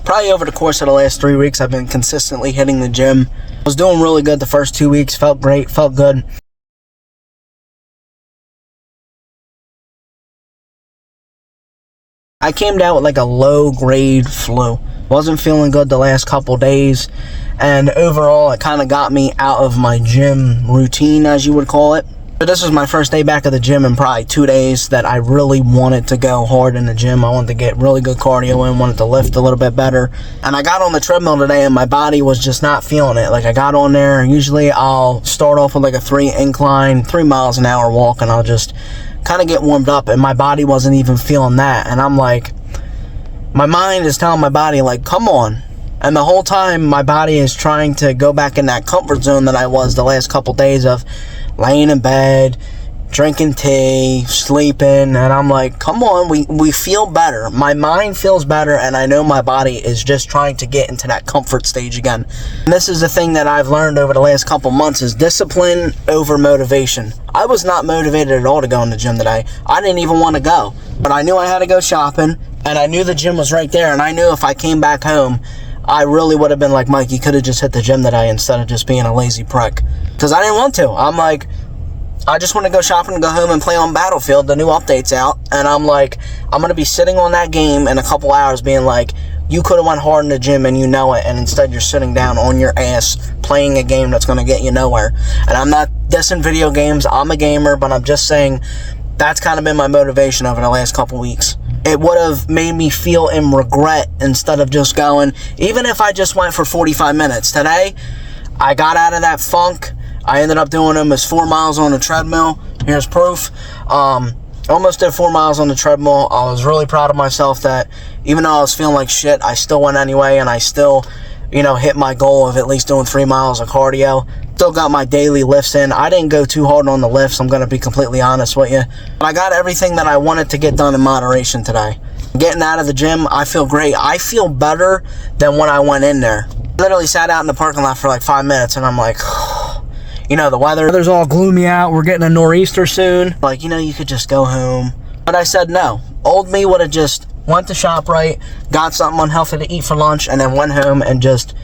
Probably over the course of the last 3 weeks, I've been consistently hitting the gym. I was doing really good the first 2 weeks, felt great, felt good. I came down with like a low-grade flu. Wasn't feeling good the last couple days, and overall it kind of got me out of my gym routine, as you would call it. But this was my first day back at the gym in probably 2 days that I really wanted to go hard in the gym. I wanted to get really good cardio in, wanted to lift a little bit better. And I got on the treadmill today and my body was just not feeling it. Like, I got on there, usually I'll start off with like a 3 incline, 3 miles an hour walk, and I'll just kind of get warmed up, and my body wasn't even feeling that. And I'm like, my mind is telling my body, like, come on. And the whole time my body is trying to go back in that comfort zone that I was the last couple days of laying in bed, drinking tea, sleeping, and I'm like, come on, we feel better. My mind feels better, and I know my body is just trying to get into that comfort stage again. And this is the thing that I've learned over the last couple months, is discipline over motivation. I was not motivated at all to go in the gym today. I didn't even want to go, but I knew I had to go shopping, and I knew the gym was right there, and I knew if I came back home, I really would have been like, Mike, you could have just hit the gym today instead of just being a lazy prick. Because I didn't want to. I'm like, I just want to go shopping and go home and play on Battlefield. The new update's out. And I'm like, I'm going to be sitting on that game in a couple hours being like, you could have went hard in the gym and you know it. And instead you're sitting down on your ass playing a game that's going to get you nowhere. And I'm not dissing video games. I'm a gamer. But I'm just saying that's kind of been my motivation over the last couple weeks. It would have made me feel in regret instead of just going, even if I just went for 45 minutes. Today, I got out of that funk. I ended up doing almost 4 miles on the treadmill. Here's proof. Almost did 4 miles on the treadmill. I was really proud of myself that even though I was feeling like shit, I still went anyway, and I still, hit my goal of at least doing 3 miles of cardio. Still got my daily lifts in. I didn't go too hard on the lifts, I'm going to be completely honest with you. But I got everything that I wanted to get done in moderation today. Getting out of the gym, I feel great. I feel better than when I went in there. Literally sat out in the parking lot for like 5 minutes, and I'm like, the weather's all gloomy out. We're getting a nor'easter soon. Like, you could just go home. But I said no. Old me would have just went to ShopRite, got something unhealthy to eat for lunch, and then went home and just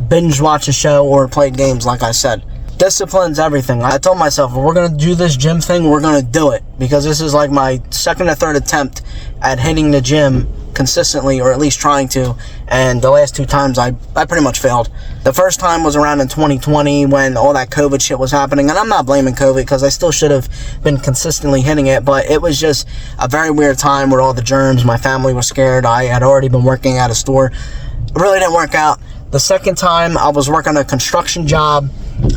binge watch a show or played games, like I said. Discipline's everything. I told myself, if we're going to do this gym thing, we're going to do it. Because this is like my second or third attempt at hitting the gym consistently, or at least trying to. And the last 2 times, I pretty much failed. The first time was around in 2020 when all that COVID shit was happening. And I'm not blaming COVID, because I still should have been consistently hitting it. But it was just a very weird time with all the germs. My family was scared. I had already been working at a store. It really didn't work out. The second time, I was working a construction job,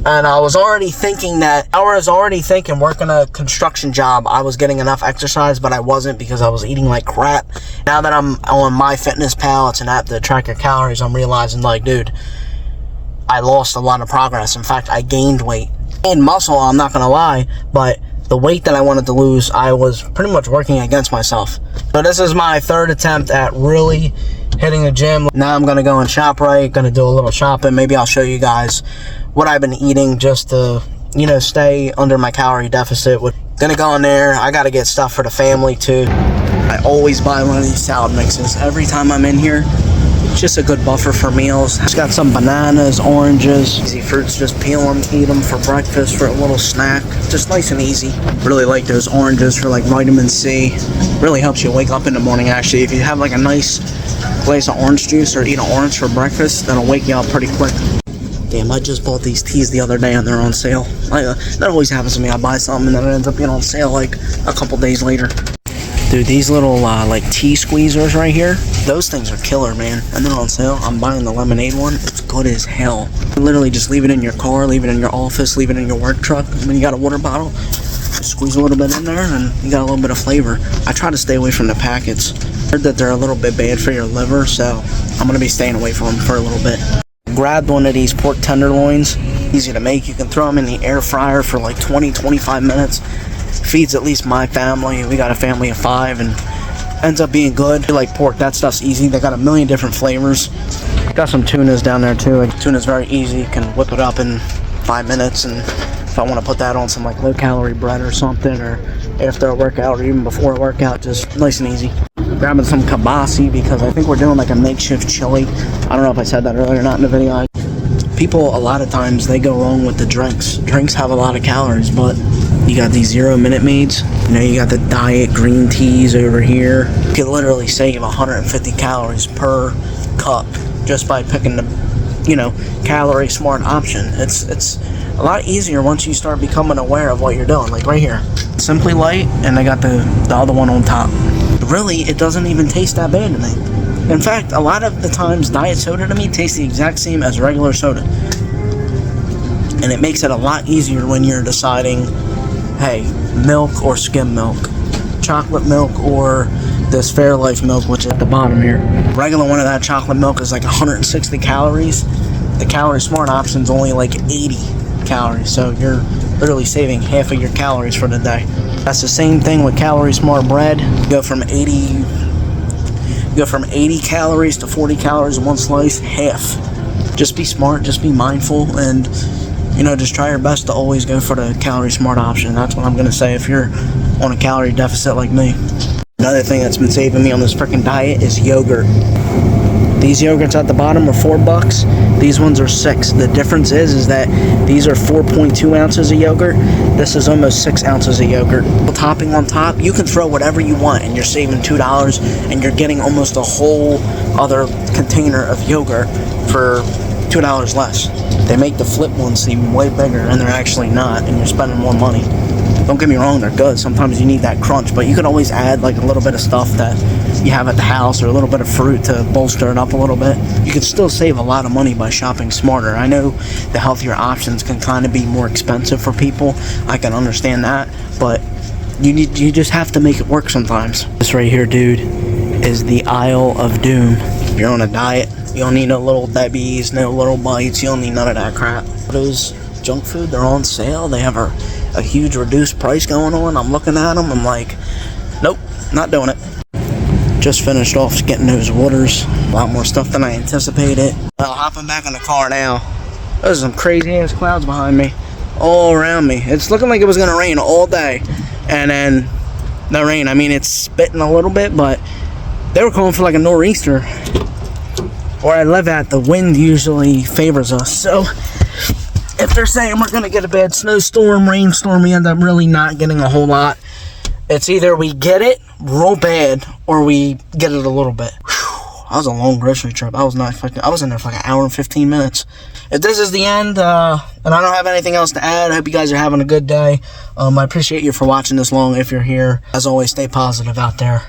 and I was already thinking working a construction job, I was getting enough exercise, but I wasn't, because I was eating like crap. Now that I'm on MyFitnessPal, it's an app to track your calories, I'm realizing, like, dude, I lost a lot of progress. In fact, I gained weight. And muscle, I'm not going to lie, but the weight that I wanted to lose, I was pretty much working against myself. So this is my third attempt at really hitting the gym. Now I'm going to go in ShopRite, going to do a little shopping. Maybe I'll show you guys what I've been eating just to, stay under my calorie deficit. Gonna go in there. I got to get stuff for the family too. I always buy one of these salad mixes every time I'm in here. Just a good buffer for meals. Just got some bananas, oranges, easy fruits, just peel them, eat them for breakfast, for a little snack. Just nice and easy. Really like those oranges for like vitamin C. Really helps you wake up in the morning, actually. If you have like a nice glass of orange juice or eat an orange for breakfast, that'll wake you up pretty quick. Damn, I just bought these teas the other day and they're on sale. That always happens to me. I buy something and then it ends up being on sale like a couple days later. Dude, these little like tea squeezers right here, those things are killer, man. And they're on sale. I'm buying the lemonade one. It's good as hell. You literally just leave it in your car, leave it in your office, leave it in your work truck. And when you got a water bottle, just squeeze a little bit in there and you got a little bit of flavor. I try to stay away from the packets. I heard that they're a little bit bad for your liver, so I'm going to be staying away from them for a little bit. Grabbed one of these pork tenderloins. Easy to make. You can throw them in the air fryer for like 20-25 minutes. Feeds at least my family. We got a family of 5 and ends up being good. If you like pork, that stuff's easy. They got a million different flavors. Got some tunas down there too. Tuna's very easy. You can whip it up in 5 minutes, and if I want to put that on some like low calorie bread or something, or after a workout or even before a workout, just nice and easy. Grabbing some kibasi because I think we're doing like a makeshift chili. I don't know if I said that earlier or not in the video. People, a lot of times, they go wrong with the drinks. Drinks have a lot of calories, but you got these 0 Minute Maids. You know, you got the diet green teas over here. You can literally save 150 calories per cup just by picking the, you know, calorie smart option. It's a lot easier once you start becoming aware of what you're doing. Like right here, Simply Light, and I got the other one on top. Really, it doesn't even taste that bad to me. In fact, a lot of the times, diet soda to me tastes the exact same as regular soda. And it makes it a lot easier when you're deciding, hey, milk or skim milk, chocolate milk or this Fairlife milk, which is at the bottom here. Regular one of that chocolate milk is like 160 calories. The Calorie Smart option is only like 80 calories, so you're literally saving half of your calories for the day. That's the same thing with Calorie Smart bread. You go from 80 calories to 40 calories in one slice, half. Just be smart, just be mindful, and you know, just try your best to always go for the Calorie Smart option. That's what I'm gonna say if you're on a calorie deficit like me. Another thing that's been saving me on this freaking diet is yogurt. These yogurts at the bottom are $4. These ones are $6. The difference is that these are 4.2 ounces of yogurt. This is almost 6 ounces of yogurt. Topping on top, you can throw whatever you want, and you're saving $2, and you're getting almost a whole other container of yogurt for $2 less. They make the flip ones seem way bigger, and they're actually not, and you're spending more money. Don't get me wrong, they're good. Sometimes you need that crunch, but you can always add like a little bit of stuff that you have at the house or a little bit of fruit to bolster it up a little bit. You can still save a lot of money by shopping smarter. I know the healthier options can kind of be more expensive for people. I can understand that, but you just have to make it work sometimes. This right here, dude, is the aisle of doom. If you're on a diet, you don't need no Little Debbie's, no Little Bites. You don't need none of that crap. Those junk food, they're on sale. They have a huge reduced price going on. I'm looking at them. I'm like, nope, not doing it. Just finished off getting those waters. A lot more stuff than I anticipated. Well, hopping back in the car now. There's some crazy ass clouds behind me, all around me. It's looking like it was gonna rain all day, and then the rain. I mean, it's spitting a little bit, but they were calling for like a nor'easter. Where I live at, the wind usually favors us. So if they're saying we're gonna get a bad snowstorm, rainstorm, we end up really not getting a whole lot. It's either we get it real bad or we get it a little bit. Whew, that was a long grocery trip. I was in there for like an hour and 15 minutes. If this is the end, and I don't have anything else to add, I hope you guys are having a good day. I appreciate you for watching this long if you're here. As always, stay positive out there.